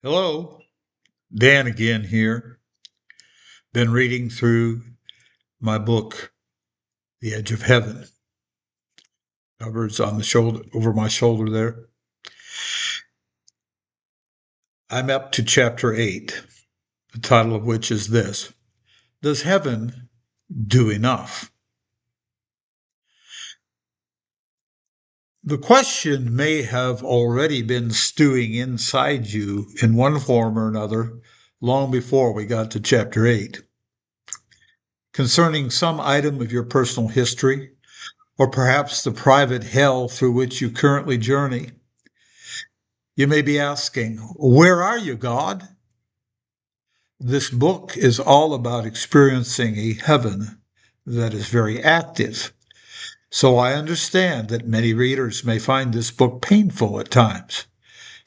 Hello, Dan again here. Been reading through my book, The Edge of Heaven. Covers on the shoulder, over my shoulder there. I'm up to chapter 8, the title of which is this: Does Heaven Do Enough? The question may have already been stewing inside you in one form or another long before we got to chapter 8. Concerning some item of your personal history, or perhaps the private hell through which you currently journey. You may be asking, where are you, God? This book is all about experiencing a heaven that is very active. So I understand that many readers may find this book painful at times,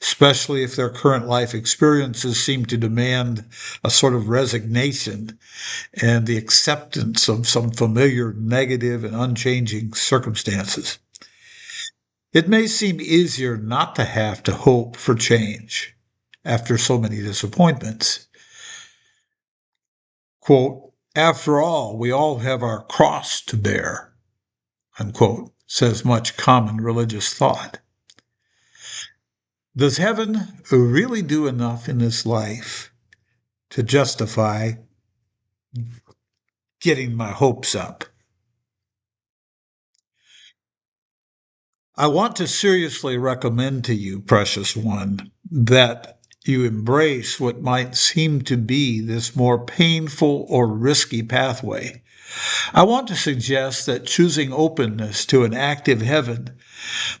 especially if their current life experiences seem to demand a sort of resignation and the acceptance of some familiar negative and unchanging circumstances. It may seem easier not to have to hope for change after so many disappointments. Quote, after all, we all have our cross to bear, unquote, says much common religious thought. Does heaven really do enough in this life to justify getting my hopes up? I want to seriously recommend to you, precious one, that you embrace what might seem to be this more painful or risky pathway. I want to suggest that choosing openness to an active heaven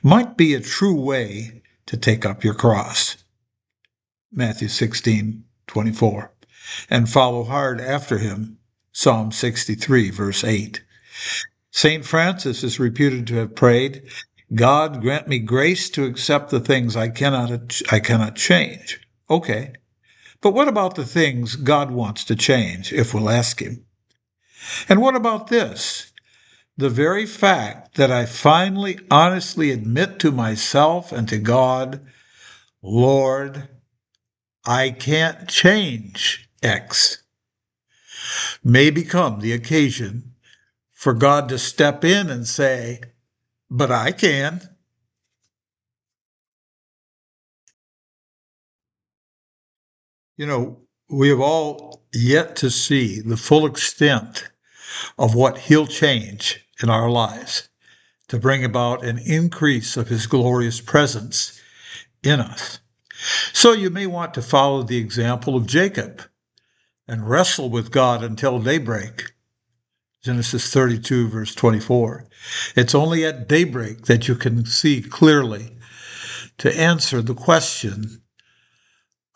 might be a true way to take up your cross. Matthew 16:24, and follow hard after him, Psalm 63, verse 8. St. Francis is reputed to have prayed, God grant me grace to accept the things I cannot change. Okay. But what about the things God wants to change, if we'll ask him? And what about this? The very fact that I finally honestly admit to myself and to God, Lord, I can't change X, may become the occasion for God to step in and say, but I can. You know, we have all yet to see the full extent of what he'll change in our lives to bring about an increase of his glorious presence in us. So you may want to follow the example of Jacob and wrestle with God until daybreak. Genesis 32, verse 24. It's only at daybreak that you can see clearly to answer the question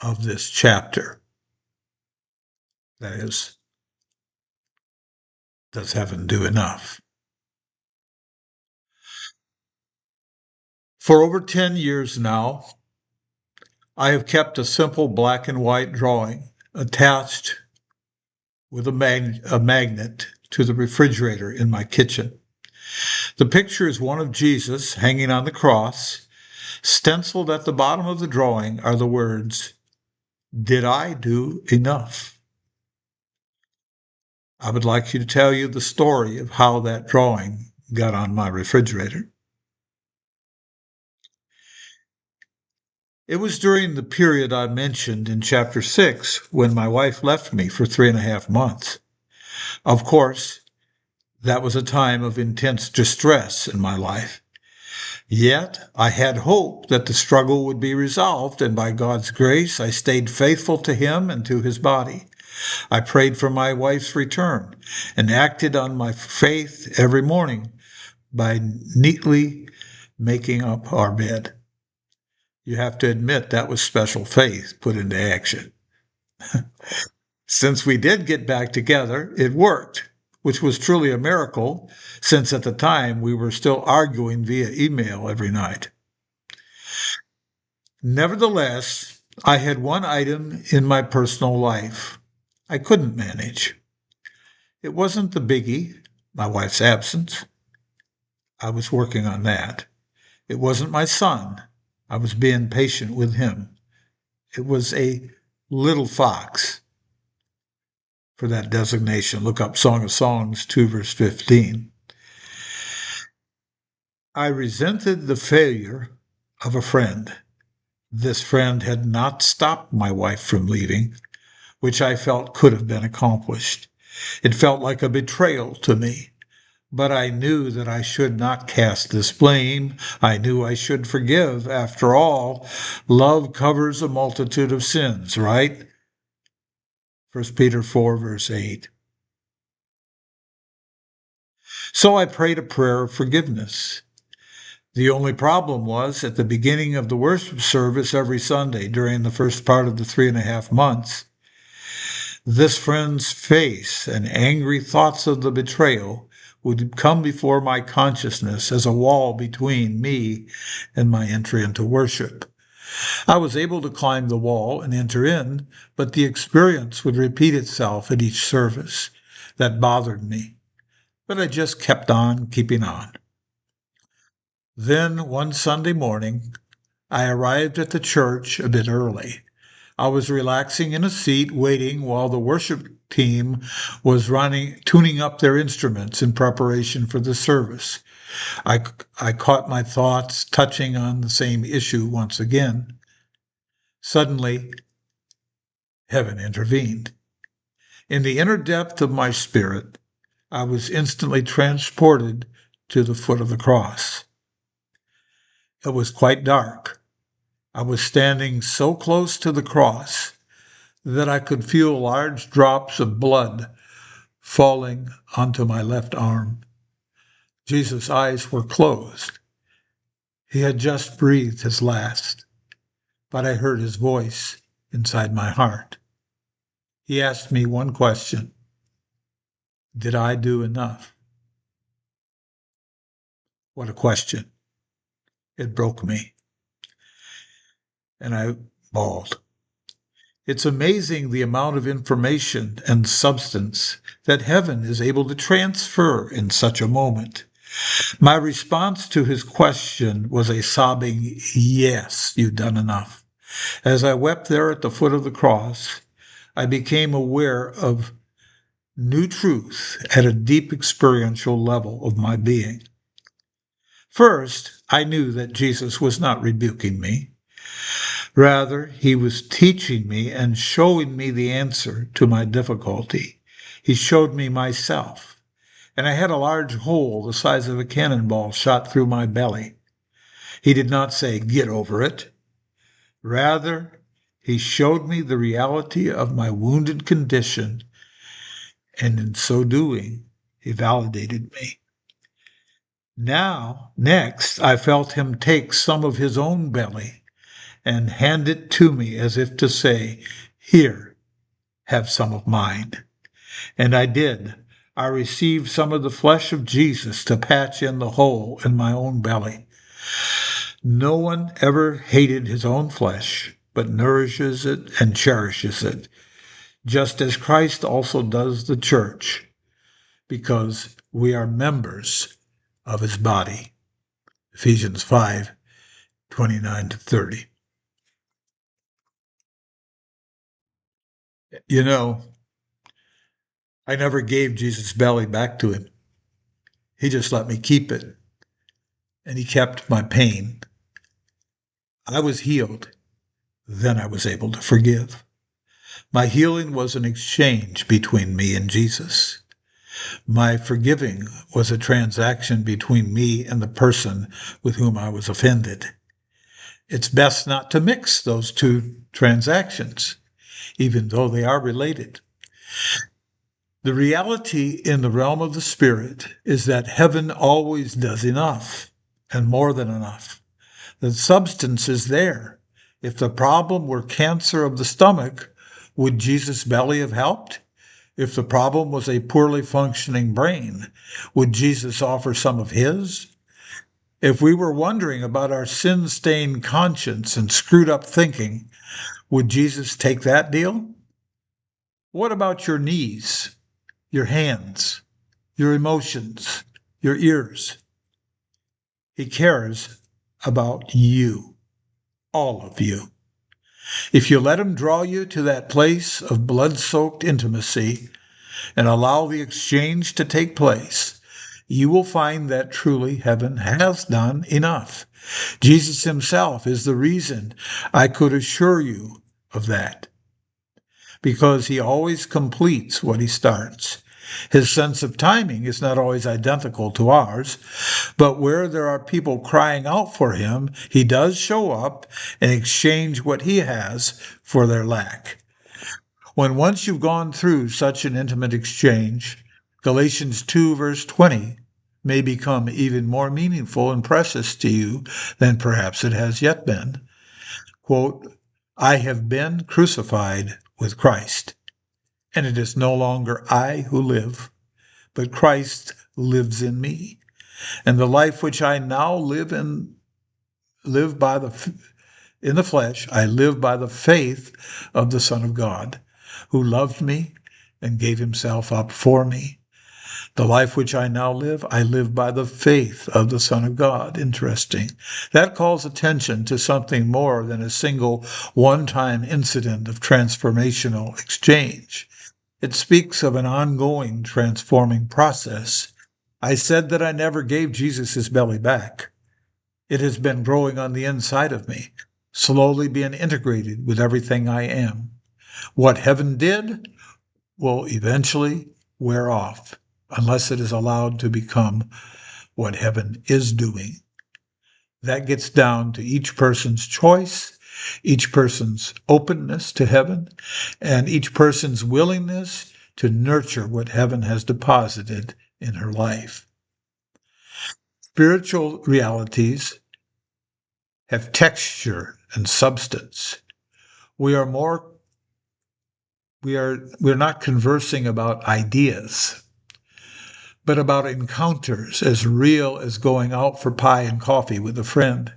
of this chapter. That is, does heaven do enough? For over 10 years now, I have kept a simple black and white drawing attached with a magnet to the refrigerator in my kitchen. The picture is one of Jesus hanging on the cross. Stenciled at the bottom of the drawing are the words, did I do enough? I would like to tell you the story of how that drawing got on my refrigerator. It was during the period I mentioned in chapter 6 when my wife left me for 3.5 months. Of course, that was a time of intense distress in my life. Yet I had hope that the struggle would be resolved, and by God's grace, I stayed faithful to him and to his body. I prayed for my wife's return and acted on my faith every morning by neatly making up our bed. You have to admit that was special faith put into action. Since we did get back together, it worked, which was truly a miracle, since at the time we were still arguing via email every night. Nevertheless, I had one item in my personal life I couldn't manage. It wasn't the biggie, my wife's absence. I was working on that. It wasn't my son. I was being patient with him. It was a little fox for that designation. Look up Song of Songs 2 verse 15. I resented the failure of a friend. This friend had not stopped my wife from leaving, which I felt could have been accomplished. It felt like a betrayal to me, but I knew that I should not cast this blame. I knew I should forgive. After all, love covers a multitude of sins, right? 1 Peter 4, verse 8. So I prayed a prayer of forgiveness. The only problem was at the beginning of the worship service every Sunday during the first part of the 3.5 months, this friend's face and angry thoughts of the betrayal would come before my consciousness as a wall between me and my entry into worship. I was able to climb the wall and enter in, but the experience would repeat itself at each service. That bothered me, but I just kept on keeping on. Then, one Sunday morning, I arrived at the church a bit early. I was relaxing in a seat, waiting while the worship team was tuning up their instruments in preparation for the service. I caught my thoughts touching on the same issue once again. Suddenly, heaven intervened. In the inner depth of my spirit, I was instantly transported to the foot of the cross. It was quite dark. I was standing so close to the cross that I could feel large drops of blood falling onto my left arm. Jesus' eyes were closed. He had just breathed his last, but I heard his voice inside my heart. He asked me one question: did I do enough? What a question. It broke me, and I bawled. It's amazing the amount of information and substance that heaven is able to transfer in such a moment. My response to his question was a sobbing, "Yes, you've done enough." As I wept there at the foot of the cross, I became aware of new truth at a deep experiential level of my being. First, I knew that Jesus was not rebuking me. Rather, he was teaching me and showing me the answer to my difficulty. He showed me myself, and I had a large hole the size of a cannonball shot through my belly. He did not say, "Get over it." Rather, he showed me the reality of my wounded condition, and in so doing, he validated me. Next, I felt him take some of his own belly and hand it to me as if to say, "Here, have some of mine." And I did. I received some of the flesh of Jesus to patch in the hole in my own belly. No one ever hated his own flesh, but nourishes it and cherishes it, just as Christ also does the church, because we are members of his body. Ephesians 5:29-30. You know, I never gave Jesus' belly back to him. He just let me keep it, and he kept my pain. I was healed. Then I was able to forgive. My healing was an exchange between me and Jesus. My forgiving was a transaction between me and the person with whom I was offended. It's best not to mix those two transactions, even though they are related. The reality in the realm of the Spirit is that heaven always does enough, and more than enough. The substance is there. If the problem were cancer of the stomach, would Jesus' belly have helped? If the problem was a poorly functioning brain, would Jesus offer some of his? If we were wondering about our sin-stained conscience and screwed-up thinking, would Jesus take that deal? What about your knees, your hands, your emotions, your ears? He cares about you, all of you. If you let him draw you to that place of blood-soaked intimacy and allow the exchange to take place, you will find that truly heaven has done enough. Jesus himself is the reason I could assure you of that, because he always completes what he starts. His sense of timing is not always identical to ours, but where there are people crying out for him, he does show up and exchange what he has for their lack. When once you've gone through such an intimate exchange, Galatians 2 verse 20 may become even more meaningful and precious to you than perhaps it has yet been. Quote, I have been crucified with Christ, and it is no longer I who live, but Christ lives in me. And the life which I now live in the flesh, I live by the faith of the Son of God, who loved me and gave himself up for me. The life which I now live, I live by the faith of the Son of God. Interesting. That calls attention to something more than a single one-time incident of transformational exchange. It speaks of an ongoing transforming process. I said that I never gave Jesus his belly back. It has been growing on the inside of me, slowly being integrated with everything I am. What heaven did will eventually wear off, unless it is allowed to become what heaven is doing. That gets down to each person's choice, each person's openness to heaven, and each person's willingness to nurture what heaven has deposited in her life. Spiritual realities have texture and substance. We're not conversing about ideas, but about encounters as real as going out for pie and coffee with a friend.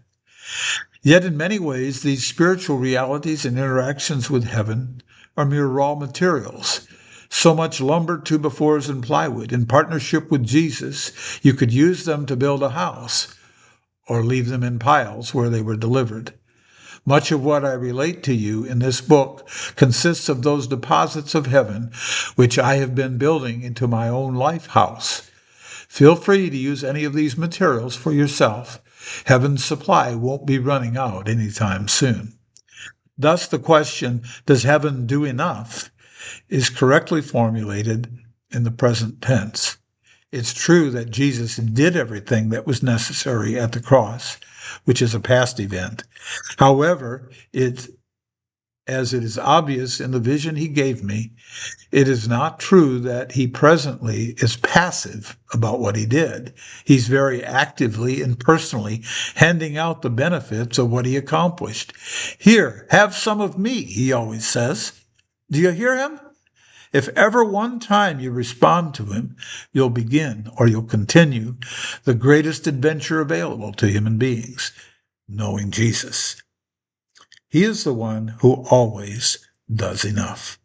Yet in many ways, these spiritual realities and interactions with heaven are mere raw materials. So much lumber, 2x4s, and plywood. In partnership with Jesus, you could use them to build a house or leave them in piles where they were delivered. Much of what I relate to you in this book consists of those deposits of heaven which I have been building into my own life house. Feel free to use any of these materials for yourself. Heaven's supply won't be running out anytime soon. Thus, the question, does heaven do enough, is correctly formulated in the present tense. It's true that Jesus did everything that was necessary at the cross, which is a past event. However, as it is obvious in the vision he gave me, it is not true that he presently is passive about what he did. He's very actively and personally handing out the benefits of what he accomplished. Here, have some of me, he always says. Do you hear him? If ever one time you respond to him, you'll begin, or you'll continue, the greatest adventure available to human beings, knowing Jesus. He is the one who always does enough.